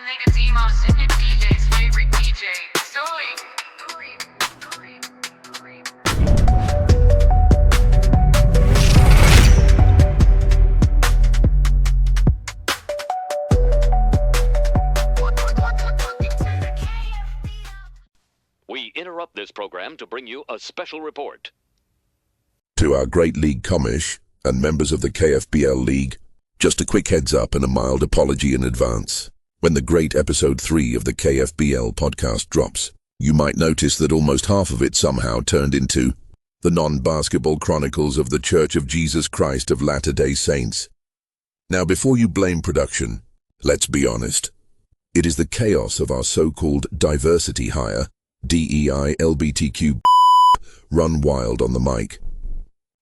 native DMOS and DJ's favorite DJ, ZOID. We interrupt this program to bring you a special report. To our great league commish and members of the KFBL League, just a quick heads up and a mild apology in advance. When the great episode 3 of the KFBL podcast drops, you might notice that almost half of it somehow turned into the non-basketball chronicles of the Church of Jesus Christ of Latter-day Saints. Now, before you blame production, let's be honest. It is the chaos of our so-called diversity hire, DEI LBTQ run wild on the mic.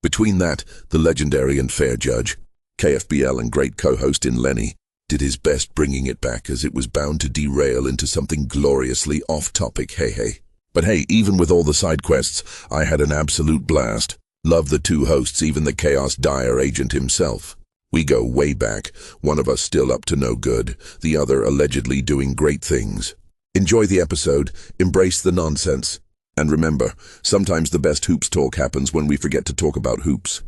Between that, the legendary and fair judge, KFBL and great co-host in Lenny, did his best bringing it back as it was bound to derail into something gloriously off-topic, hey. But hey, even with all the side quests, I had an absolute blast. Love the two hosts, even the Chaos Dire agent himself. We go way back, one of us still up to no good, the other allegedly doing great things. Enjoy the episode, embrace the nonsense, and remember, sometimes the best hoops talk happens when we forget to talk about hoops.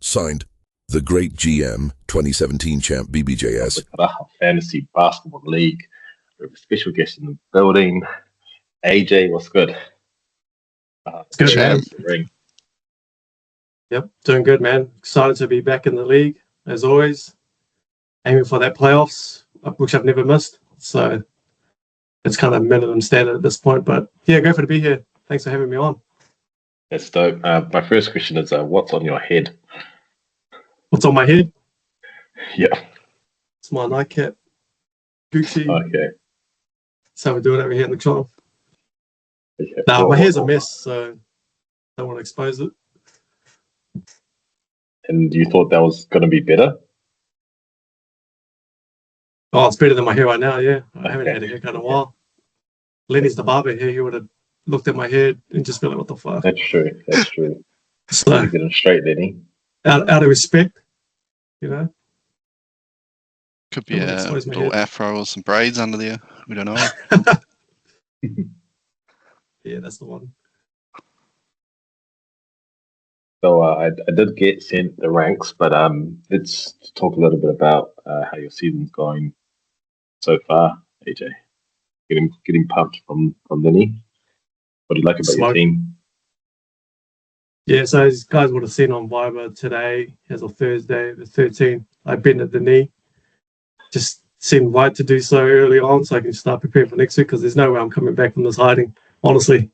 Signed, the great GM, 2017 champ BBJS. The Koraha Fantasy Basketball League. We have a special guest in the building. AJ, what's good? Good, man. Yep, doing good, man. Excited to be back in the league, as always. Aiming for that playoffs, which I've never missed. So it's kind of minimum standard at this point. But yeah, grateful to be here. Thanks for having me on. That's dope. My first question is, what's on your head? What's on my head? Yeah. It's my nightcap. Gucci. Okay. That's how we do it over here in the club. Okay. Nah, my hair's a mess, so don't want to expose it. And you thought that was going to be better? Oh, it's better than my hair right now, yeah. I haven't had a haircut in a while. Lenny's the barber here. He would have looked at my hair and just been like, what the fuck? That's true. So, You're getting straight, Lenny. Out of respect, you know? Could be a little afro or some braids under there. We don't know. Yeah, that's the one. So I did get sent the ranks, but let's talk a little bit about how your season's going so far, AJ. Getting pumped from Lenny. What do you like about your team? Yeah, so as guys would have seen on Viber today, as of Thursday, the 13th, I bended the knee. Just seemed right to do so early on so I can start preparing for next week because there's no way I'm coming back from this hiding. Honestly,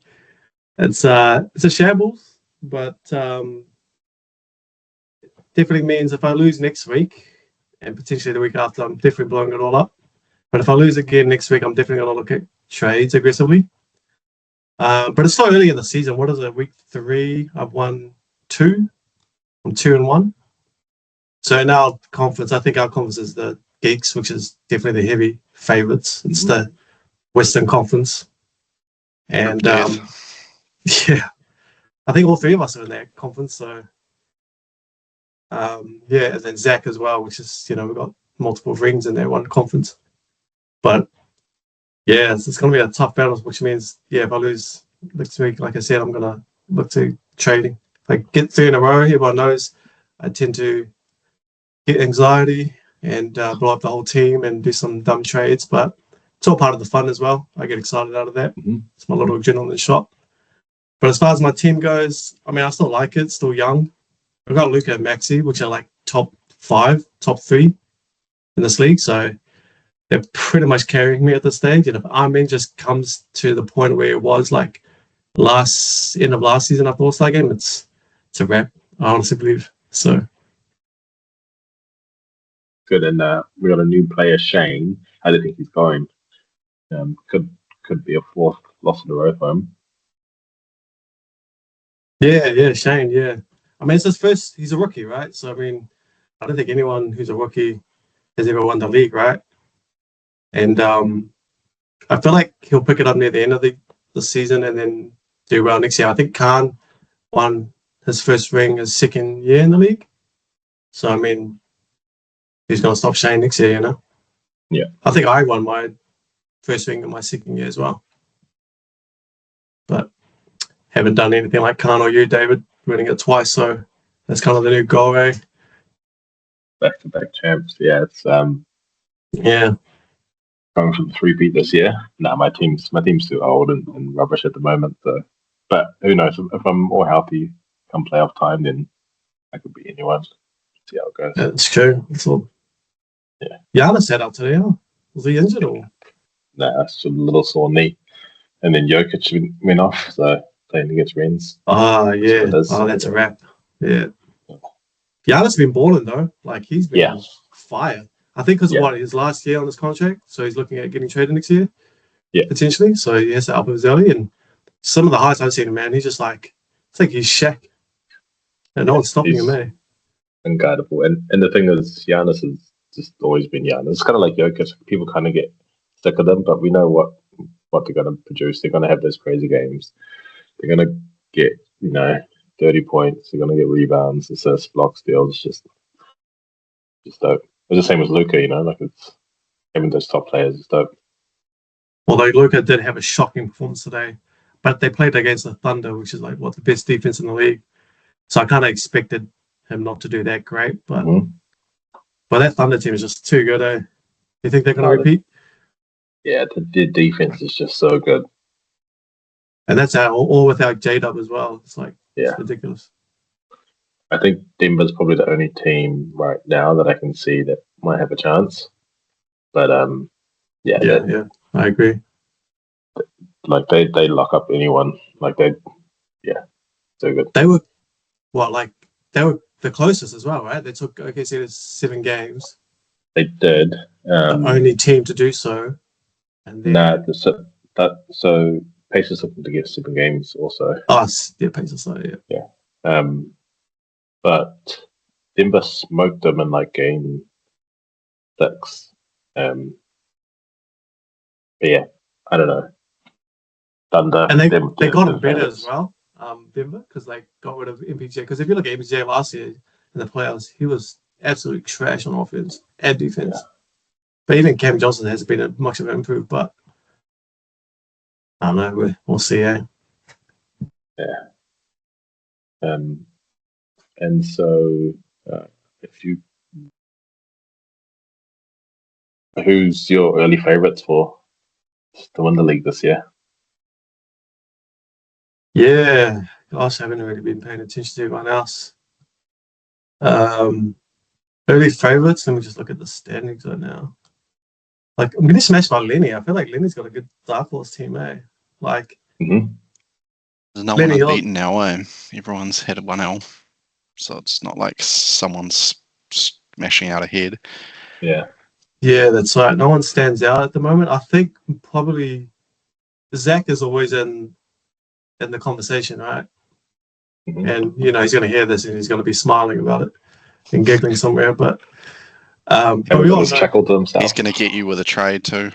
it's a shambles, but definitely means if I lose next week and potentially the week after, I'm definitely blowing it all up. But if I lose again next week, I'm definitely going to look at trades aggressively. But it's so early in the season. What is it? Week 3, I've won 2. I'm 2-1. So in our conference, I think our conference is the Geeks, which is definitely the heavy favorites. It's the Western Conference. And yeah, I think all 3 of us are in that conference. So yeah, and then Zach as well, which is, we've got multiple rings in that one conference. But yeah, it's going to be a tough battle, which means, yeah, if I lose next week, like I said, I'm going to look to trading. If I get 3 in a row, everyone knows I tend to get anxiety and blow up the whole team and do some dumb trades, but it's all part of the fun as well. I get excited out of that. Mm-hmm. It's my little adrenaline shot. But as far as my team goes, I mean, I still like it, still young. I've got Luca and Maxi, which are like top 5, top 3 in this league, so they're pretty much carrying me at this stage. And if Armin just comes to the point where it was like end of last season after All-Star game, it's a wrap, I honestly believe. So good. And we got a new player, Shane. How do you think he's going? Could be a 4th loss in a row for him. Yeah, Shane, yeah. I mean, it's his first, he's a rookie, right? So, I mean, I don't think anyone who's a rookie has ever won the league, right? And I feel like he'll pick it up near the end of the season and then do well next year. I think Khan won his first ring his second year in the league. So, I mean, he's going to stop Shane next year, Yeah. I think I won my first ring in my second year as well. But haven't done anything like Khan or you, David, winning it twice. So that's kind of the new goal, eh? Back-to-back champs. Yeah, it's Yeah. going for the 3-peat this year. No, my team's too old and rubbish at the moment. So, but who knows? If I'm more healthy come playoff time, then I could be anyone. See how it goes. Yeah, it's true. It's all. Yeah. Giannis set up today, huh? Was he injured or? Nah, it's just a little sore knee. And then Jokic went off, so playing against Rennes. Oh, yeah. That's That's a wrap. Yeah. Giannis has been balling, though. Like, he's been on fire. I think because of what, his last year on his contract, so he's looking at getting traded next year, potentially. So he has to up his early. And some of the highs I've seen him, man, he's just like, it's like he's Shaq. And no one's stopping him, eh? Unguardable. And the thing is, Giannis has just always been Giannis. It's kind of like Jokic. People kind of get sick of them, but we know what they're going to produce. They're going to have those crazy games. They're going to get, 30 points. They're going to get rebounds, assists, blocks, steals. Just dope. It's the same as Luka, like it's having those top players is dope. Although Luka did have a shocking performance today, but they played against the Thunder, which is like the best defense in the league. So I kind of expected him not to do that great, but that Thunder team is just too good, eh? You think they're going to repeat? Yeah, the defense is just so good. And that's all without J-Dub as well. It's like, it's ridiculous. I think Denver's probably the only team right now that I can see that might have a chance. But, I agree. Like, they lock up anyone. Like, so good. They were, they were the closest as well, right? They took OKC to 7 games. They did. The only team to do so. And then, so Pacers looking to get 7 games also. Pacers, Yeah. But Denver smoked them in game 6. But I don't know. Thunder. And they got it better as well, Denver, because they got rid of MPJ. Because if you look at MPJ last year in the playoffs, he was absolutely trash on offense and defense. Yeah. But even Cam Johnson hasn't been much of an improve, but I don't know. We'll see, eh? Yeah. And so, who's your early favourites to win the league this year? Yeah, gosh, I haven't really been paying attention to everyone else. Early favourites. Let me just look at the standings right now. I'm getting smashed by Lenny. I feel like Lenny's got a good dark horse team, eh? There's no one unbeaten now, eh? Everyone's had 1-L. So it's not like someone's smashing out ahead. Yeah. Yeah, that's right. No one stands out at the moment. I think probably Zach is always in the conversation, right? Mm-hmm. And, he's going to hear this and he's going to be smiling about it and giggling somewhere. But we all chuckle to himself. He's going to get you with a trade too.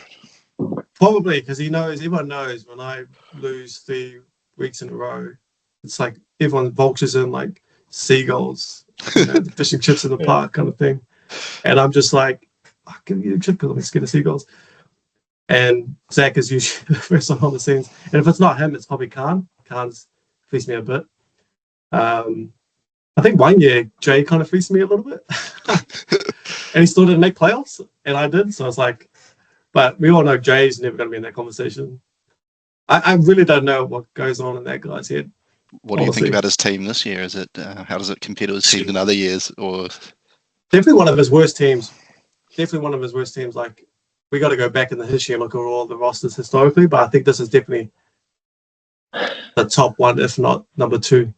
Probably, because everyone knows when I lose 3 weeks in a row, it's like everyone vultures in like seagulls, fishing chips in the park kind of thing. And I'm just like, I can eat a chip because I'm scared of seagulls. And Zach is usually the first one on the scenes. And if it's not him, it's probably Khan. Khan's fleeced me a bit. I think one year Jay kind of fleeced me a little bit. And he still didn't make playoffs, and I did. So I was like, but we all know Jay's never going to be in that conversation. I really don't know what goes on in that guy's head. What do you think about his team this year? Is it how does it compare to his team in other years? Or definitely one of his worst teams. Like, we got to go back in the history and look at all the rosters historically, but I think this is definitely the top one, if not number 2.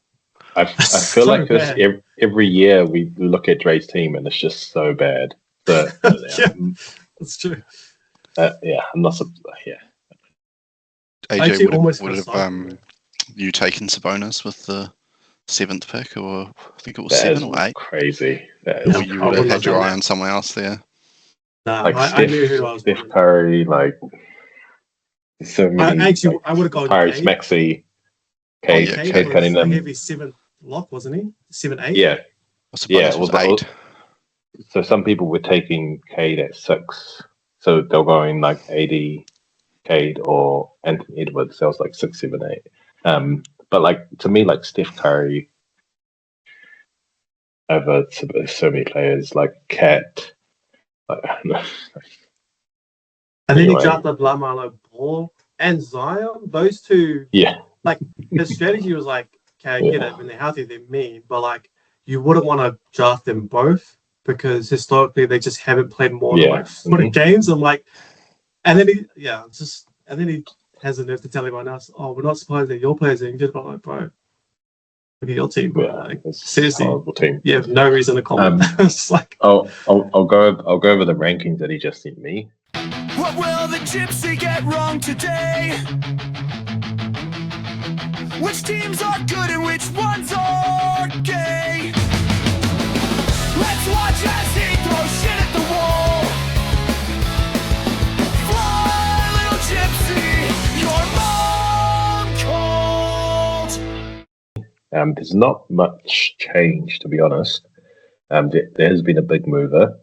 I feel like this every year we look at Dre's team and it's just so bad. But that's true. I'm not. AJ, would have you taken Sabonis with the 7th pick, or I think it was 7 or 8? Crazy. Or you would have had your eye on someone else there. Nah, I knew who I was. Steph Curry, so many. I would have gone Tyrese Maxey, Cade Cunningham. A heavy 7th lock, wasn't he? 7-8. Yeah. It was 8. So some people were taking Cade at 6, So they'll go in like AD, Cade, or Anthony Edwards. That was like 6, 7, 8. But like to me, like Steph Curry over so many players like Cat. And then he drafted LaMelo Ball and Zion. Those two, like his strategy was like, okay, I get it. When they're healthy, they're mean, but like you wouldn't want to draft them both because historically they just haven't played more than like 40 games. I'm like, and then he has the nerve to tell everyone else, "Oh, we're not surprised that your players are injured." But I'm like, bro, look at your team, bro. Like, seriously, team. You have no reason to comment. It's like, I'll go over the rankings that he just sent me. What will the gypsy get wrong today? Which teams are good and which ones are gay? Let's watch as he throws shit at the wall. Fly, little gypsy, your mom called. There's not much change, to be honest. There has been a big mover.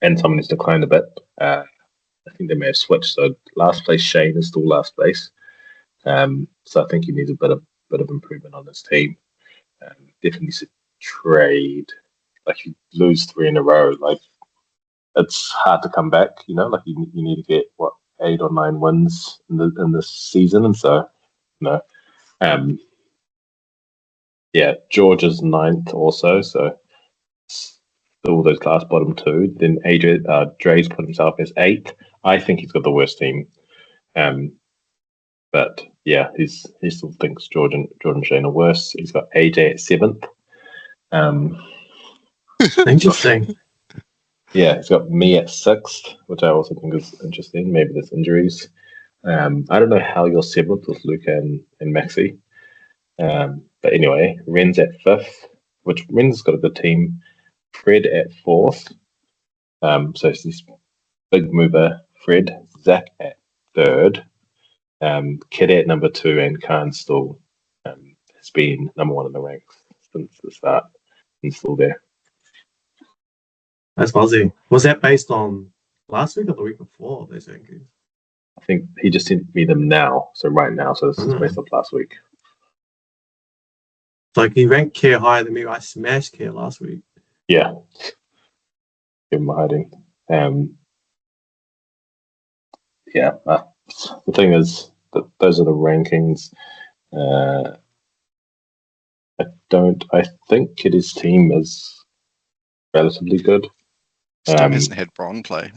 And someone has declined a bit. I think they may have switched. So last place Shane is still last place. So I think he needs a bit of improvement on his team. Definitely should trade. Like you lose 3 in a row, like it's hard to come back. You know, like you need to get 8 or 9 wins in this season, and so George is 9th also. So all those class bottom 2. Then Dre's put himself as 8th. I think he's got the worst team. But yeah, he still thinks George and Shane are worse. He's got AJ at 7th. interesting. Yeah, he's got me at 6th, which I also think is interesting. Maybe there's injuries. I don't know how you're 7th with Luca and Maxi. But anyway, Ren's at 5th, which Ren's got a good team. Fred at 4th. So it's this big mover, Fred. Zach at 3rd. Kid at number 2, and Khan still has been number 1 in the ranks since the start and still there. That's fuzzy. Was that based on last week or the week before, those rankings? I think he just sent me them now, so right now. So this is based off last week. Like he ranked Care higher than me. I smashed Care last week. Yeah. Give him hiding. The thing is that those are the rankings. I think Kitty's team is relatively good. Still hasn't had Bron play.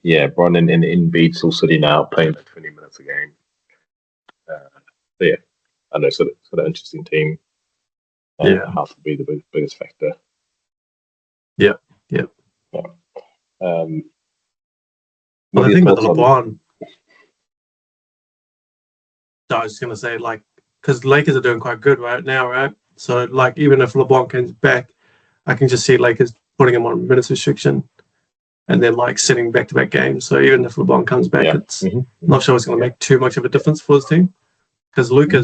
Yeah, Bron and Embiid still sitting out playing for 20 minutes a game. I know, sort of interesting team. Health would be the biggest factor. Yeah. Well, I think that LeBron. I was just gonna say, like, because the Lakers are doing quite good right now, right? So, like, even if LeBron comes back, I can just see Lakers putting him on minutes restriction, and then like sitting back-to-back games. So even if LeBron comes back, it's not sure it's going to make too much of a difference for his team, because Luka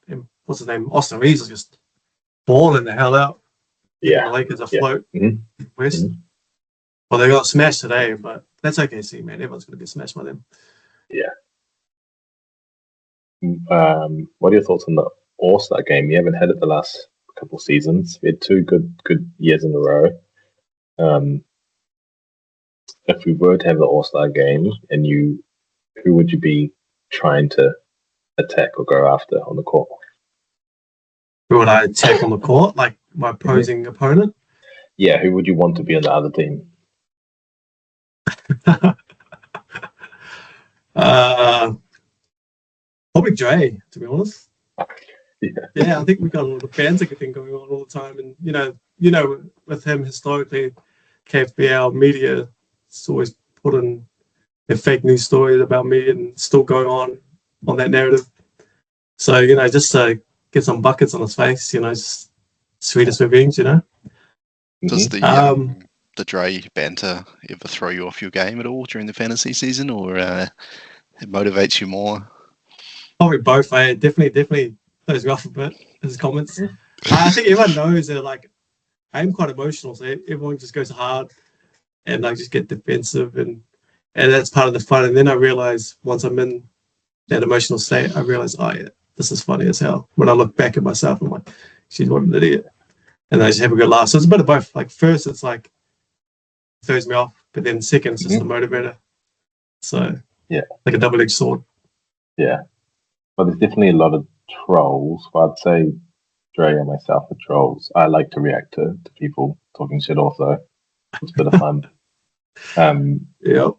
and what's his name, Austin Reeves is just balling the hell out. Yeah, the Lakers afloat west. Well, they got smashed today, but that's okay. See, man, everyone's going to get smashed by them. Yeah. What are your thoughts on the All-Star game? You haven't had it the last couple seasons. We had 2 good years in a row. If we were to have the All-Star game, and who would you be trying to attack or go after on the court? Who would I attack on the court? Like my opposing opponent? Yeah, who would you want to be on the other team? Probably Dre, to be honest. Yeah, I think we've got a little banter thing going on all the time, and you know, with him historically, KFBL media is always put in their fake news stories about me, and still going on that narrative. So just to get some buckets on his face, just sweetest revenge, Does the Dre banter ever throw you off your game at all during the fantasy season, or it motivates you more? Probably both. Definitely throws me off a bit, his comments. I think everyone knows that, like, I'm quite emotional, so everyone just goes hard. and I just get defensive, and that's part of the fun. And then I realize once I'm in that emotional state, I realize, oh yeah, this is funny as hell. When I look back at myself, I'm like, she's what an idiot, and I just have a good laugh. So it's a bit of both. Like first, it's like throws me off, but then second, it's just a motivator. So yeah, like a double-edged sword. Yeah, but there's definitely a lot of trolls. But I'd say Dre and myself are trolls. I like to react to people talking shit also. It's a bit of fun. Yep.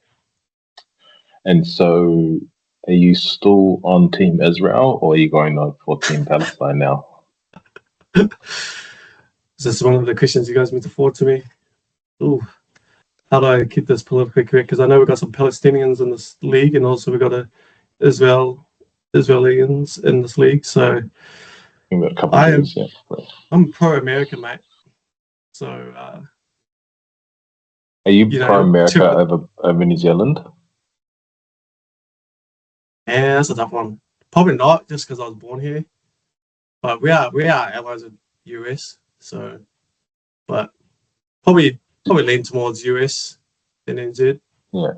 And so, are you still on Team Israel, or are you going on for Team Palestine now? Is this one of the questions you guys meant to forward to me? Ooh. How do I keep this politically correct? Because I know we've got some Palestinians in this league, and also we've got Israelis in this league. So We've got a couple of teams, yeah. I'm pro-American, mate. So are you pro-America over New Zealand? Yeah, that's a tough one. Probably not, just because I was born here. But we are allies with US. So, but probably lean towards US than NZ. Yeah.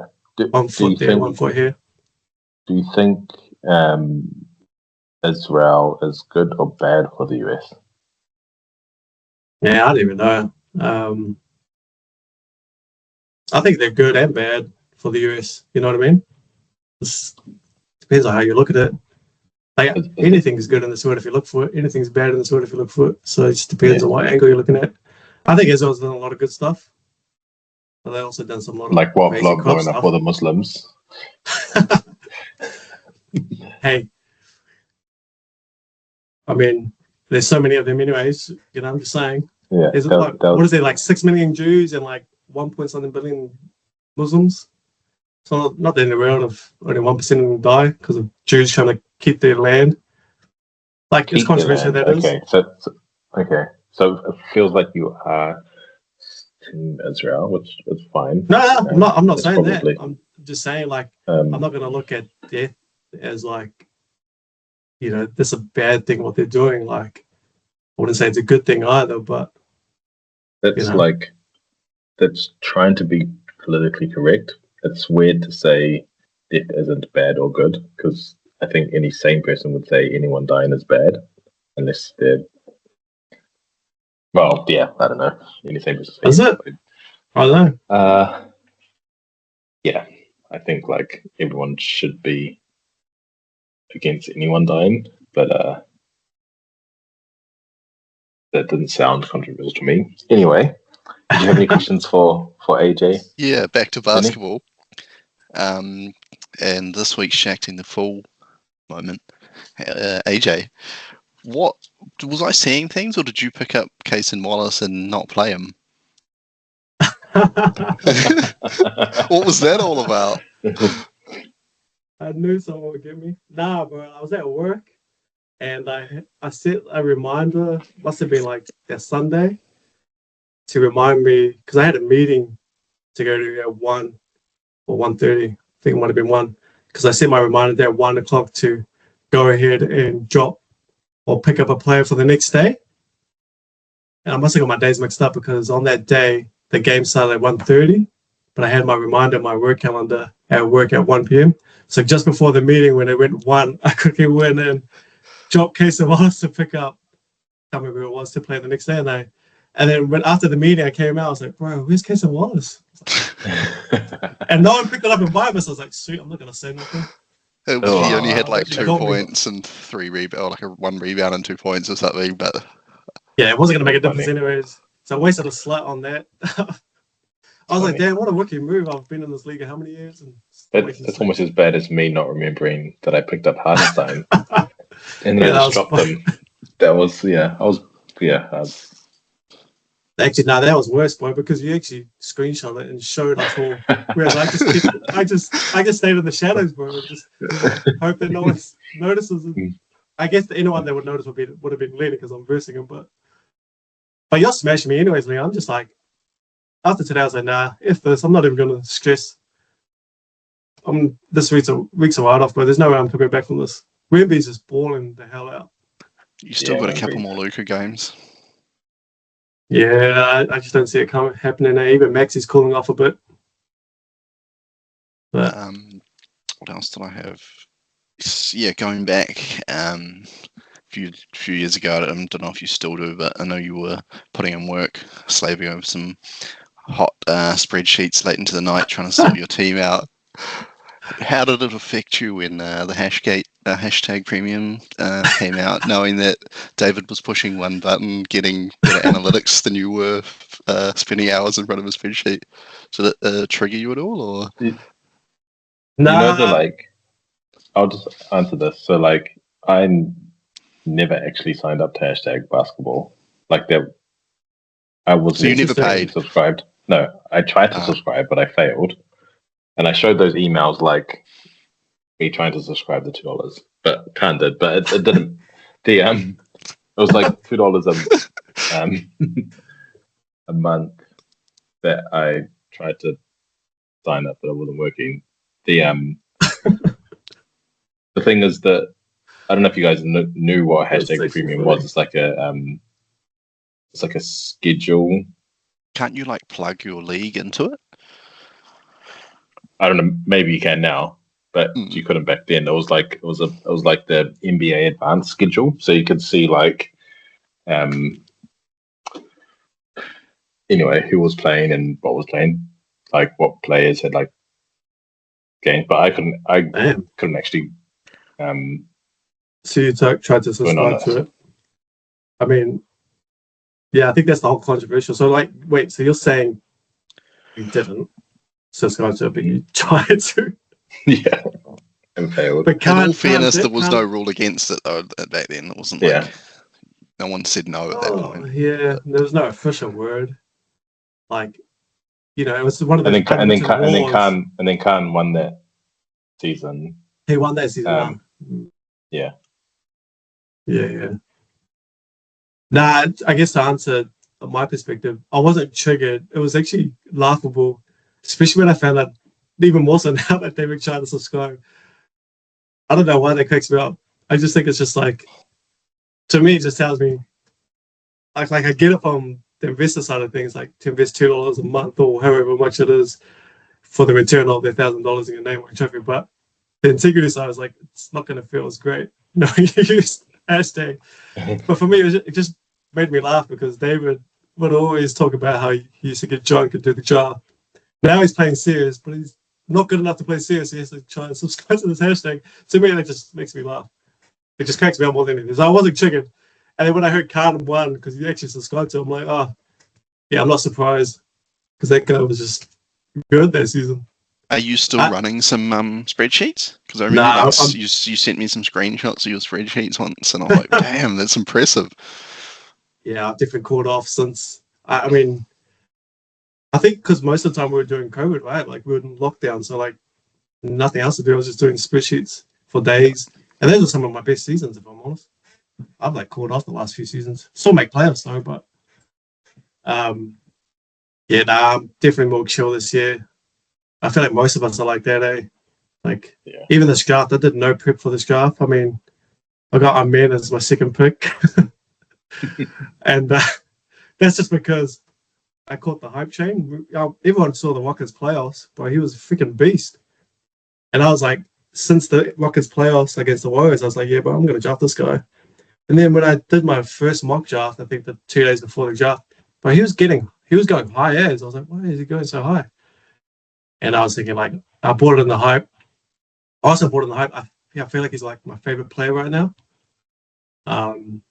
One foot there, 1 foot here. Do you think Israel is good or bad for the US? Yeah, I don't even know. I think they're good and bad for the US. You know what I mean? It depends on how you look at it. Like anything is good in this world if you look for it. Anything's bad in this world if you look for it. So it just depends on what angle you're looking at. I think Israel's done a lot of good stuff. But they also done some lot of like what blog blowing stuff. up for the Muslims. Hey, I mean, there's so many of them, anyways. You know, I'm just saying. Yeah. What is there, like 6 million Jews and like 1.something billion Muslims? So not in the world of only 1% of them die because of Jews trying to keep their land. Like it's controversial that is. Okay, so it feels like you are Team Israel, which is fine. No, I'm not saying that. I'm just saying like I'm not going to look at death as like, you know, this is a bad thing what they're doing. Like I wouldn't say it's a good thing either, but that's that's trying to be politically correct. It's weird to say death isn't bad or good because I think any sane person would say anyone dying is bad unless they're I don't know. Any sane person. Is it? I don't know. Yeah, I think like everyone should be against anyone dying, but that didn't sound controversial to me. Anyway, do you have any questions for AJ? Yeah, back to basketball. And this week's Shaqting the Fool moment. AJ, what was I seeing things, or did you pick up Cason Wallace and not play him? What was that all about? I knew someone would get me. Nah, bro. I was at work, and I set a reminder. Must have been like that Sunday to remind me because I had a meeting to go to at 1 or 1:30. I think it might have been 1 because I set my reminder there at 1 o'clock to go ahead and drop or pick up a player for the next day. And I must have got my days mixed up because on that day the game started at 1:30, but I had my reminder in my work calendar at work at 1 p.m. So just before the meeting, when it went 1, I quickly went and dropped Cason Wallace to pick up. I can't remember who it was to play the next day. And then after the meeting, I came out. I was like, "Bro, where's Cason Wallace?" And no one picked it up in my. So I was like, "Sweet, I'm not gonna say nothing." He only had like 2 points and 3 rebounds, like 1 rebound and 2 points or something. But yeah, it wasn't gonna make a difference anyways. So I wasted a slut on that. I was like, damn, what a rookie move. I've been in this league how many years? And it's almost as bad as me not remembering that I picked up Hardenstein. And then I just dropped them. That was, Actually, no, that was worse, boy, because you actually screenshot it and showed us all. Whereas I just stayed in the shadows, bro. Just hope that no one notices. I guess anyone that would notice would have been Lenny because I'm versing him. But you're smashing me anyways, Lee. I'm just like, after today, I was like, nah, if this, I'm not even going to stress. This week's a write-off, but there's no way I'm coming back from this. Wemby's just balling the hell out. You still got a couple more Luka games. Yeah, I just don't see it happening. Even Max is cooling off a bit. But What else did I have? Yeah, going back a few years ago, I don't know if you still do, but I know you were putting in work, slaving over some hot spreadsheets late into the night, trying to sort your team out. How did it affect you when the hashtag premium came out, knowing that David was pushing one button, getting better analytics than you were, spending hours in front of a spreadsheet? Did it trigger you at all, or? no, I'll just answer this. So, I never actually signed up to hashtag basketball. I was. So you never paid? Subscribed. No, I tried to subscribe, but I failed. And I showed those emails me trying to subscribe to $2, but did, but it didn't. It was like $2 a month that I tried to sign up, but it wasn't working. The thing is that I don't know if you guys knew what hashtag premium was. It's like a schedule. Can't you plug your league into it? I don't know. Maybe you can now, but you couldn't back then. It was like the NBA advanced schedule, so you could see anyway who was playing and what was playing, what players had games. But I couldn't actually. So you tried to subscribe to it. I mean, yeah, I think that's the whole controversial. So wait, so you're saying you didn't subscribe to it, but you tried to? Yeah, and failed. But in all fairness, there was no rule against it though back then. It wasn't no one said no at that point. Yeah, there was no official word. It was one of the. And then Khan won that season. He won that season. Yeah. Yeah. Nah, I guess to answer my perspective, I wasn't triggered. It was actually laughable, especially when I found out, even more so now that they've tried to subscribe. I don't know why that cracks me up. I just think it's just to me, it just tells me, I get it from the investor side of things, to invest $2 a month or however much it is for the return of their $1,000 in your name or trophy. But the integrity side was it's not going to feel as great. No, you used hashtag. But for me, it just made me laugh because David would always talk about how he used to get drunk and do the jar. Now he's playing serious, but he's not good enough to play serious. He has to try and subscribe to this hashtag. To me, that just makes me laugh. It just cracks me up more than anything. So I wasn't triggered. And then when I heard Carden won, because he actually subscribed to him, I'm oh, yeah, I'm not surprised. Because that guy was just good that season. Are you still running some spreadsheets? Because I remember you sent me some screenshots of your spreadsheets once, and I'm like, damn, that's impressive. Yeah, I've definitely called off since. I mean, I think because most of the time we were doing COVID, right? We were in lockdown, so nothing else to do. I was just doing spreadsheets for days, and those are some of my best seasons, if I'm honest. I've called off the last few seasons. Still make playoffs though, but I'm definitely more chill this year. I feel like most of us are like that, eh? Even this draft, I did no prep for this draft. I mean, I got Amen as my second pick. And that's just because I caught the hype train. Everyone saw the Rockets playoffs, but he was a freaking beast. And I was since the Rockets playoffs against the Warriors, I was yeah, but I'm going to draft this guy. And then when I did my first mock draft, I think the 2 days before the draft, but he was going high as. I was why is he going so high? And I was thinking, I bought it in the hype. I also bought it in the hype. I feel like he's my favorite player right now.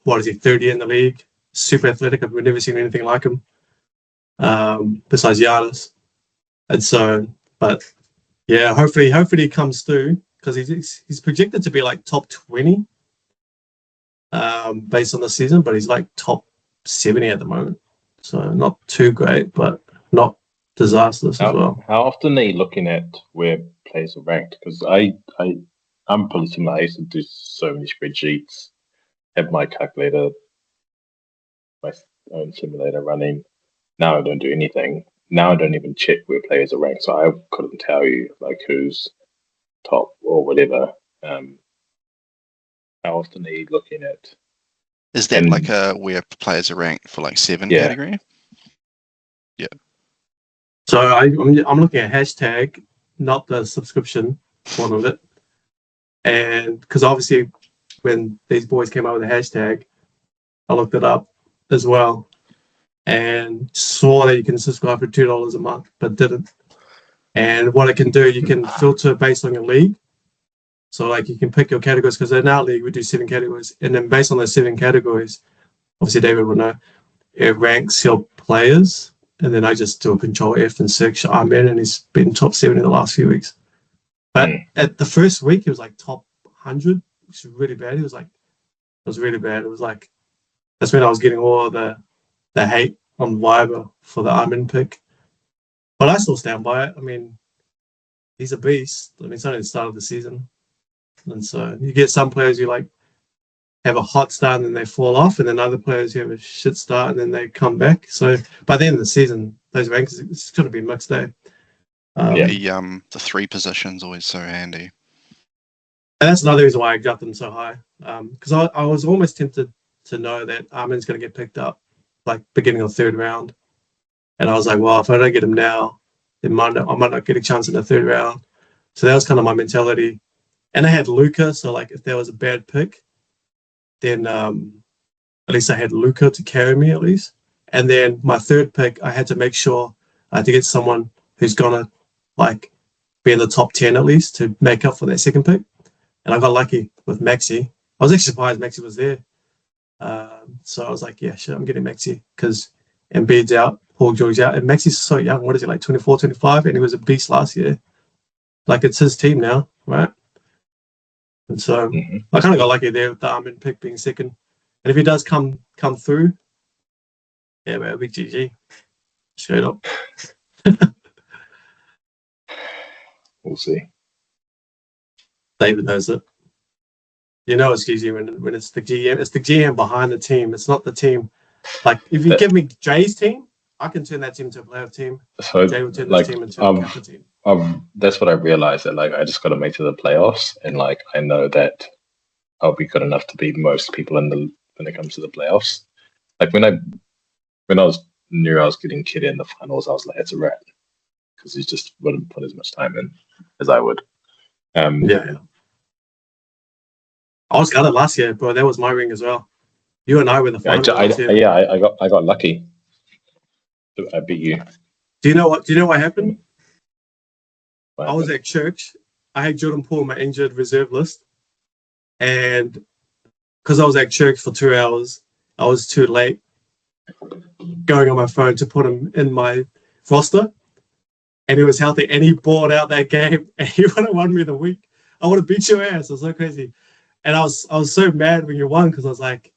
What is he, 30 in the league? Super athletic. I've never seen anything like him. Besides Giannis. And so, but yeah, hopefully he comes through because he's projected to be top 20 based on the season, but he's top 70 at the moment. So not too great, but not disastrous as well. How often are you looking at where players are ranked? Because I'm pretty similar. I used to do so many spreadsheets, have my calculator, my own simulator running. Now I don't do anything. Now I don't even check where players are ranked, so I couldn't tell you who's top or whatever. How often are you looking at Is that And- like where players are ranked for like 7 Yeah. category? So I'm looking at hashtag, not the subscription one of it. And because obviously when these boys came out with the hashtag, I looked it up as well and saw that you can subscribe for $2 a month, but didn't. And what it can do, you can filter based on your league. So like you can pick your categories, because in our league we do 7 categories, and then based on those 7 categories, obviously David will know, it ranks your players, and then I just do a control F and search Armin, and he's been top 7 in the last few weeks. But at the first week he was like top 100, which is really bad. It was really bad. It was like, that's when I was getting all the hate on Viber for the Armin pick. But I still stand by it. I mean, he's a beast. I mean, it's only the start of the season. And so you get some players who like have a hot start and then they fall off, and then other players who have a shit start and then they come back. So by the end of the season, those rankings, it's going to be mixed day. The 3 positions always so handy. And that's another reason why I got them so high. Because I was almost tempted to know that Armin's going to get picked up like beginning of 3rd round. And I was like, well, if I don't get him now, then I might not get a chance in the 3rd round. So that was kind of my mentality. And I had Luca, so like if there was a bad pick, then at least I had Luca to carry me at least. And then my 3rd pick, I had to make sure I had to get someone who's going to like be in the top 10 at least to make up for that 2nd pick. And I got lucky with Maxi. I was actually surprised Maxi was there. So I was like, yeah, shit, I'm getting Maxi because Embiid's out, Paul George's out, and Maxi's so young. What is he, like 24, 25? And he was a beast last year. Like, it's his team now, right? And so I kind of got lucky there with the Armin pick being 2nd. And if he does come through, yeah, man, big GG. Straight up. We'll see. David knows it. You know it's GG when it's the GM. It's the GM behind the team. It's not the team. Like, if you give me Jay's team, I can turn that team into a playoff team. So Jay will turn like, this team into a counter team. that's what I realized, that like I just got to make it to the playoffs, and like I know that I'll be good enough to beat most people when it comes to the playoffs. Like when I knew I was getting Kid in the finals, I was like, it's a wrap, because he just wouldn't put as much time in as I would. Yeah. I was gutted last year, bro. That was my ring as well. You and I were in the finals. I got lucky. I beat you. Do you know what happened? What I was happened? at church. I had Jordan Poole on my injured reserve list, and because I was at church for 2 hours, I was too late going on my phone to put him in my roster, and he was healthy, and he bought out that game, and he would have won me the week. I would have beat your ass. It was so crazy, and I was so mad when you won, because I was like,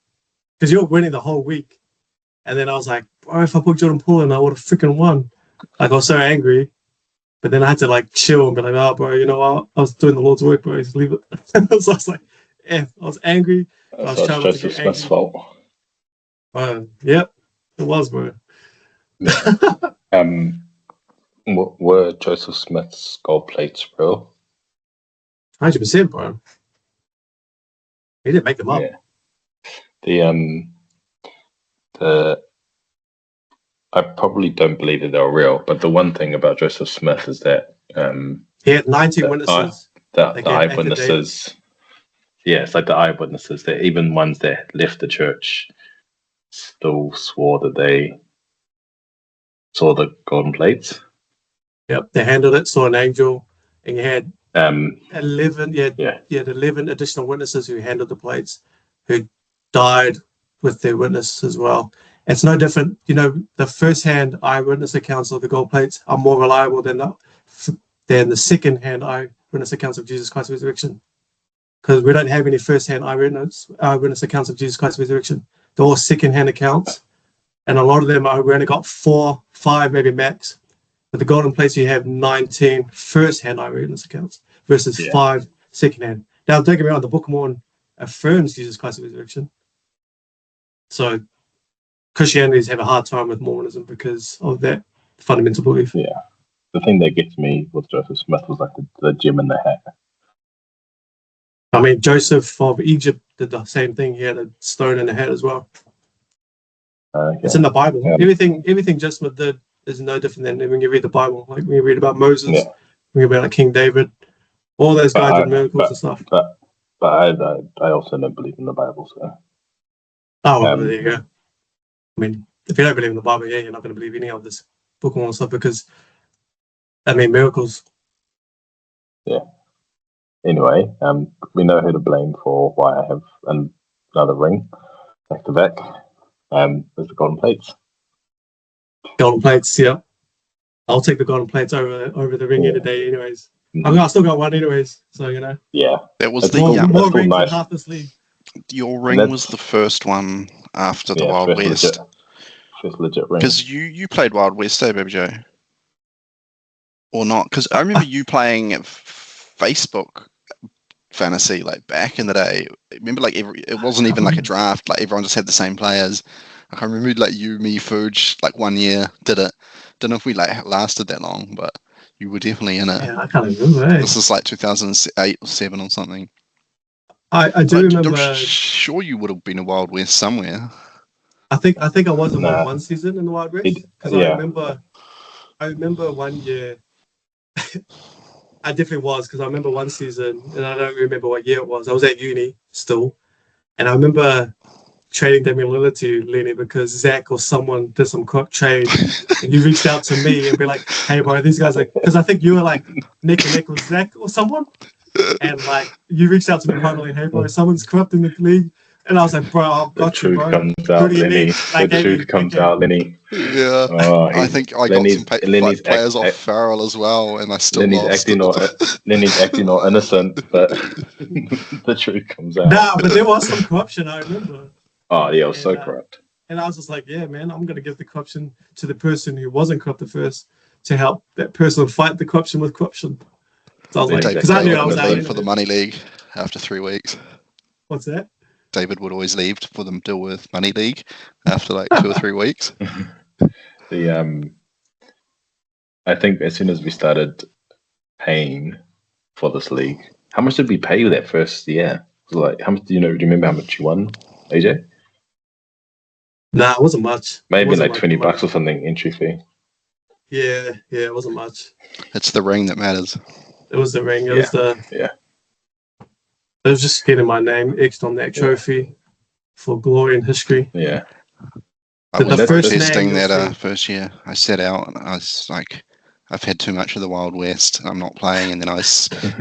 because you were winning the whole week, and then I was like, bro, if I put Jordan Poole in, I would have freaking won. Like, I was so angry. But then I had to like chill and be like, oh, bro, you know what? I was doing the Lord's work, bro. Just leave it. So I was like, I was angry. I was trying to Joseph get Smith's angry. fault. Yep, it was, bro. Were Joseph Smith's gold plates real? 100%, bro. He didn't make them up. Yeah. I probably don't believe that they're real, but the one thing about Joseph Smith is that He had 19 witnesses. the They gave eyewitnesses, it's like the eyewitnesses, that even ones that left the church still swore that they saw the golden plates. Yep, they handled it, saw an angel, and you had 11. You had 11 additional witnesses who handled the plates, who died with their witness as well. It's no different. You know, the first-hand eyewitness accounts of the gold plates are more reliable than the second-hand eyewitness accounts of Jesus Christ's resurrection, because we don't have any first-hand eyewitness accounts of Jesus Christ's resurrection. They're all second-hand accounts, and a lot of them we only got 4, 5, maybe max. But the golden plates, you have 19 first-hand eyewitness accounts versus 5 second-hand. Now, don't get me wrong, the Book of Mormon affirms Jesus Christ's resurrection. So Christianities have a hard time with Mormonism because of that fundamental belief. Yeah. The thing that gets me with Joseph Smith was like the gem in the hat. I mean, Joseph of Egypt did the same thing. He had a stone in the head as well. Okay. It's in the Bible. Yeah. Everything Just Smith did is no different than when you read the Bible. Like when you read about Moses, Yeah. when you read about like King David, all those guys did miracles and stuff. But I also don't believe in the Bible, so. Oh, well, there you go. I mean, if you don't believe in the Bible, yeah, you're not going to believe any of this book and all stuff because, I mean, miracles. Yeah. Anyway, we know who to blame for why I have another ring back to back. There's the golden plates. Golden plates, yeah. I'll take the golden plates over the ring any day, anyways. Mhm. I mean, I still got one, anyways. So Yeah. That was That's the more, yeah, more that's rings nice. than half this league. your And ring that's- was the first one after the Yeah, Wild West. First legit ring. Because you played Wild West, Baby Joe? Or not? Because I remember you playing Facebook fantasy like back in the day. Remember, like it wasn't even like a draft. Like everyone just had the same players. Like, I remember like you, me, Fuge, like 1 year did it. Don't know if we like lasted that long, but you were definitely in it. Yeah, I can't remember. Eh? This is like 2008 or 7 or something. I do Like, remember. I'm sure you would have been a Wild West somewhere. I think I was in Nah. one season in the Wild West because Yeah. I remember 1 year. I definitely was because I remember one season and I don't remember what year it was. I was at uni still, and I remember trading Damian Lillard to Lenny because Zach or someone did some quick trade and you reached out to me and be like, "Hey, bro, these guys are," because I think you were like neck and neck with Zach or someone, and like you reached out to me finally, "Hey, bro, someone's corrupting the league." And I was like, bro, I've The got you, truth bro. comes out, Who do you Lenny. need? Like, The hey, truth comes okay. out, Lenny. Yeah. Oh, I think I got some players off Farrell as well, and I still Lenny's lost. Lenny's acting all innocent, but the truth comes out. Nah, but there was some corruption, I remember. Oh yeah, it was so And, corrupt. And I was just like, yeah, man, I'm going to give the corruption to the person who wasn't corrupted first to help that person fight the corruption with corruption. So I was like, David because I knew I was would out. leave for the money league after 3 weeks. What's that? David would always leave for them to deal with money league after like 2 or 3 weeks. I think as soon as we started paying for this league, how much did we pay you that first year? It was like, how much? Do you remember how much you won, AJ? Nah, it wasn't much. Maybe It wasn't like $20 or something entry fee. Yeah, it wasn't much. It's the ring that matters. It was the ring. It Yeah. It was just getting my name etched on that trophy for glory and history. Yeah. I But was the first testing name that you'll see- first year. I set out and I was like, I've had too much of the Wild West. I'm not playing. And then I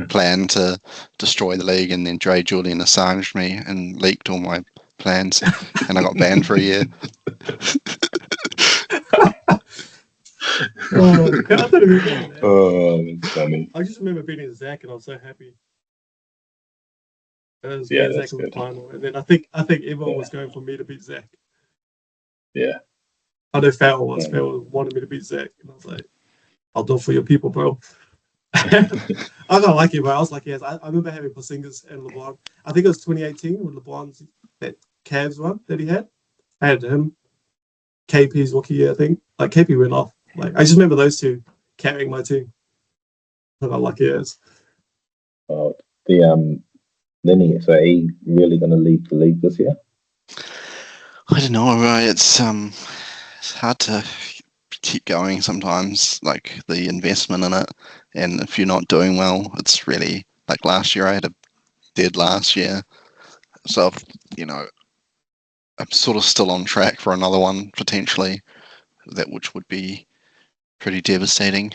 planned to destroy the league. And then Dre Julian Assanged me and leaked all my plans. And I got banned for a year. Oh, I don't remember that. Oh, that's funny. I just remember beating Zach, and I was so happy. It was Yeah, Zach that's was the good. final, and then I think everyone was going for me to beat Zach. Yeah. I know Farrell was. Yeah. Farrell wanted me to beat Zach, and I was like, "I'll do it for your people, bro." I got lucky, bro. I was like, yes. I remember having Porzingis and LeBron. I think it was 2018 with LeBron's that Cavs one that he had. I had him. KP's rookie year, I think. Like KP went off. Like I just remember those two carrying my team. I got lucky as. Oh, Lenny, so are you really going to leave the league this year? I don't know, right? It's hard to keep going sometimes, like the investment in it. And if you're not doing well, it's really like last year. I had a dead last year, so I'm sort of still on track for another one potentially, which would be pretty devastating.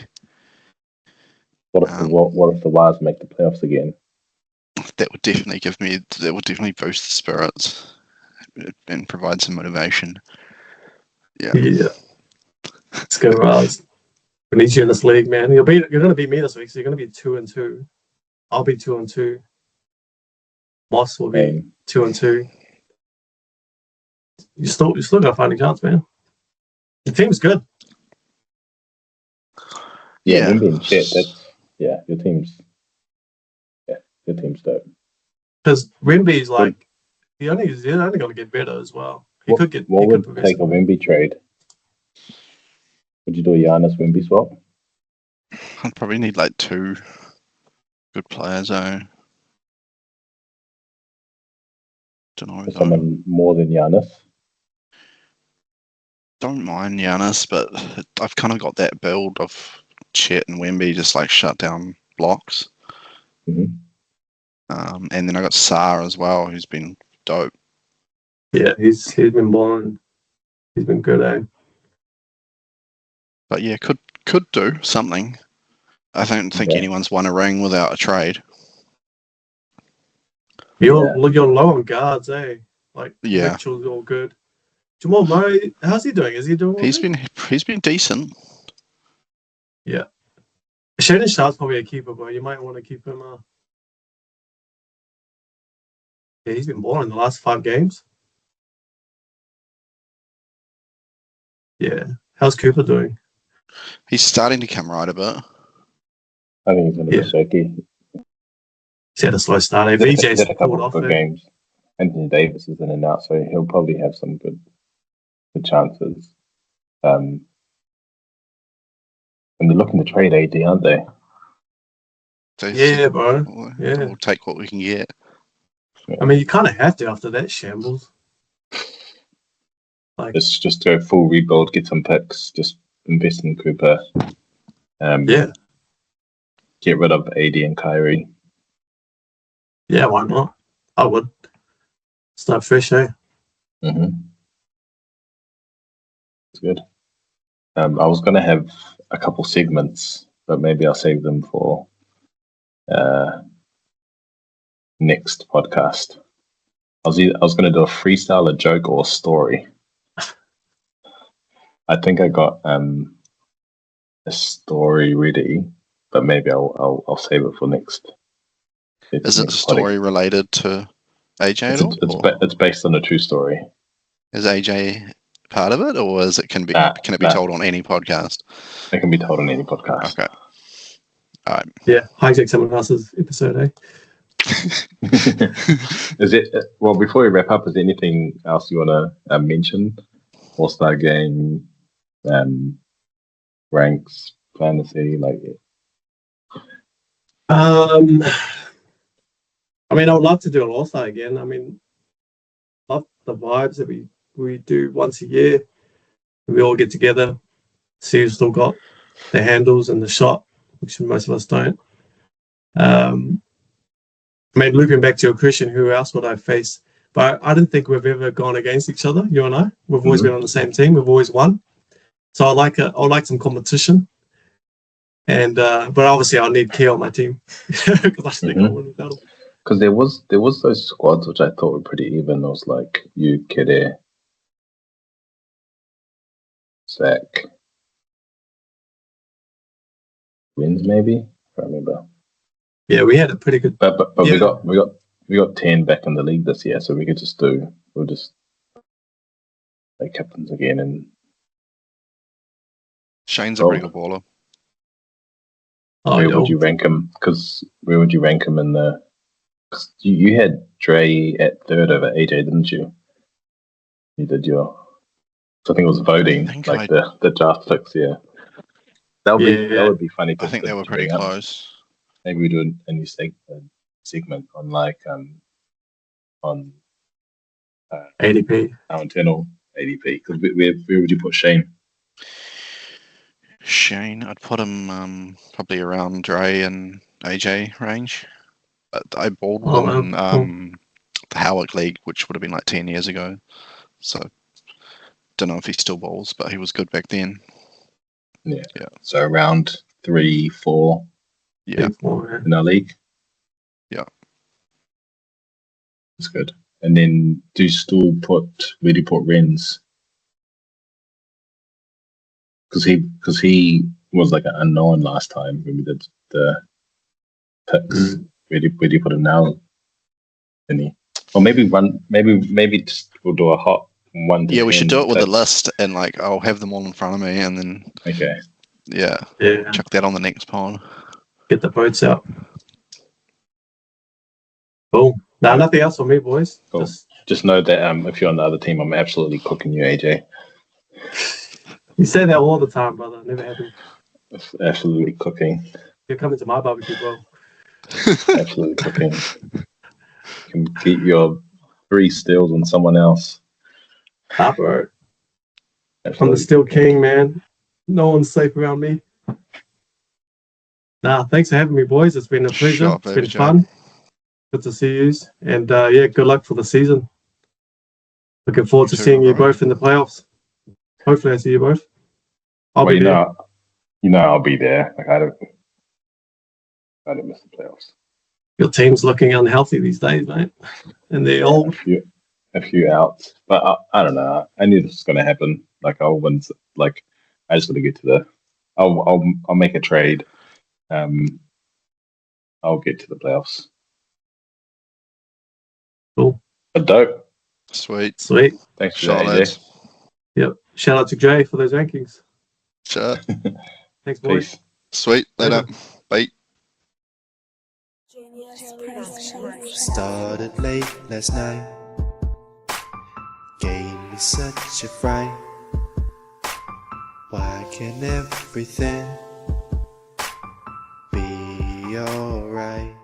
What if the Wires make the playoffs again? That would definitely boost the spirits and provide some motivation. Yeah. Let's go, Raz. We need you in this league, man. You're going to beat me this week, so you're going to be 2-2. I'll be 2-2. Moss will be 2-2. You still got a fighting chance, man. The team's good. Yeah, Wimby and Chet, your team's dope. Because Wemby's like he's only going to get better as well. What would take a Wimby trade? Would you do a Giannis Wimby swap? I'd probably need like 2 good players though. Don't know. For someone more than Giannis. Don't mind Giannis, but I've kind of got that build of Chet and Wemby just like shut down blocks. Mm-hmm. And then I got Sarr as well, who's been dope. Yeah, he's been balling. He's been good, eh? But yeah, could do something. I don't think Yeah. anyone's won a ring without a trade. You're low on guards, eh? Like Yeah. Mitchell's all good. Jamal Murray, how's he doing? Is he doing well? He's been decent. Yeah. Shaden Sharp's probably a keeper, but you might want to keep him. Yeah, he's been balling the last 5 games. Yeah. How's Cooper doing? He's starting to come right a bit. I think he's going to be shaky. He's had a slow start. He's VJ's had a couple pulled of off good it. games. Anthony Davis is in and out, so he'll probably have some good chances. And they're looking to trade AD, aren't they? Yeah, bro. Yeah. We'll take what we can get. I mean, you kind of have to after that shambles. Like, Let's just go full rebuild, get some picks, just invest in Cooper. yeah. Get rid of AD and Kyrie. Yeah, why not? I would. Start fresh, eh? Mm-hmm. It's good. I was going to have a couple segments, but maybe I'll save them for next podcast. I was going to do a freestyle, a joke, or a story. I think I got a story ready, but maybe I'll save it for next. Is it a story related to AJ at all? It's based on a true story. Is AJ part of it, or can it be told on any podcast? It can be told on any podcast. Okay. All right. Yeah, hijack someone else's episode, eh? Is it before we wrap up, is there anything else you want to mention? All-Star game, ranks, fantasy, like it. I mean, I would love to do an All-Star again. I mean, love the vibes that we do once a year. We all get together, see who's still got the handles and the shot, which most of us don't. I mean, looping back to your question, who else would I face? But I don't think we've ever gone against each other, you and I. We've always been on the same team. We've always won. So I like some competition. And but obviously I'll need Key on my team because I think I'll win without him. Because there was those squads which I thought were pretty even. It was like you, Kede, Zach, Wins maybe. I can't remember. Yeah, we had a pretty good. But Yeah. we got 10 back in the league this year, so we'll just like captains again. And Shane's a pretty good baller. where would you rank him? Where would you rank him in the? Cause you had Dre at 3rd over AJ, didn't you? You did your. So I think it was voting, the draft picks. Yeah, that would be funny. I think they were pretty close. Maybe we do a new segment on on ADP. our internal ADP. Because where would you put Shane? Shane, I'd put him probably around Dre and AJ range. But I balled with him in the Howick League, which would have been like 10 years ago. So don't know if he still bowls, but he was good back then. Yeah. So around 3, 4. Yeah. In our league. Yeah. That's good. And then where do you put Renz? Because he was like an unknown last time when we did the picks. Where do you put him now? Or maybe just we'll do a hot 1 to 10. Yeah, we should do it with a list, and like I'll have them all in front of me, and then Yeah. chuck that on the next pod. Get the votes out. Cool. Now, nothing else for me, boys. Cool. Just know that if you're on the other team, I'm absolutely cooking you, AJ. You say that all the time, brother. Never happened. It's absolutely cooking. You're coming to my barbecue, bro. Absolutely cooking. You can get your 3 steals on someone else. Bro. I'm Absolutely. the Steel King, man. No one's safe around me. Nah, thanks for having me, boys. It's been a pleasure. Sharp, It's been AJ. fun. Good to see you. And yeah, good luck for the season. Looking forward to too, seeing you bro. both in the playoffs. Hopefully I see you both. I'll Well, be there. I'll be there. Like I don't miss the playoffs. Your team's looking unhealthy these days, mate. And they're old. A few outs, but I don't know. I knew this was going to happen. Like I'll win. Like I just got to get to the. I'll make a trade. I'll get to the playoffs. Cool. But dope. Sweet. Sweet. Thanks for Sure, that, lads. AJ. Yep. Shout out to Jay for those rankings. Sure. Thanks, boys. Peace. Sweet. Later. Bye. Started late last night, gave me such a fright. Why can't everything be alright?